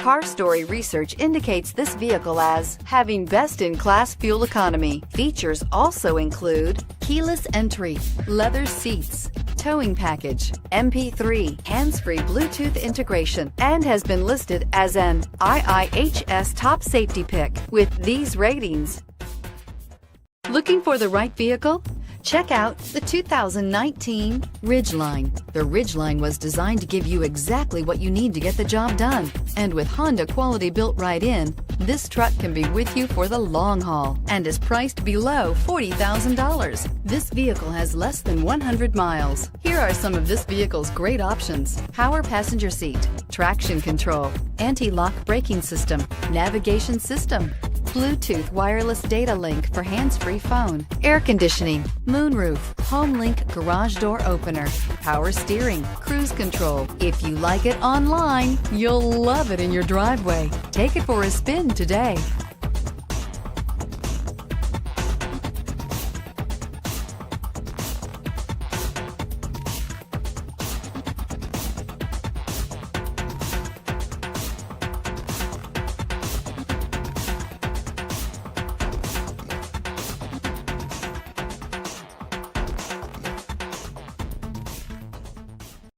Car Story research indicates this vehicle as having best-in-class fuel economy. Features also include keyless entry, leather seats, towing package, MP3, hands-free Bluetooth integration, and has been listed as an IIHS top safety pick with these ratings. Looking for the right vehicle? Check out the 2019 Ridgeline. The Ridgeline was designed to give you exactly what you need to get the job done. And with Honda quality built right in, this truck can be with you for the long haul and is priced below $40,000. This vehicle has less than 100 miles. Here are some of this vehicle's great options: power passenger seat, traction control, anti-lock braking system, navigation system, Bluetooth wireless data link for hands-free phone, air conditioning, moonroof, home link garage door opener, power steering, cruise control. If you like it online, you'll love it in your driveway. Take it for a spin today.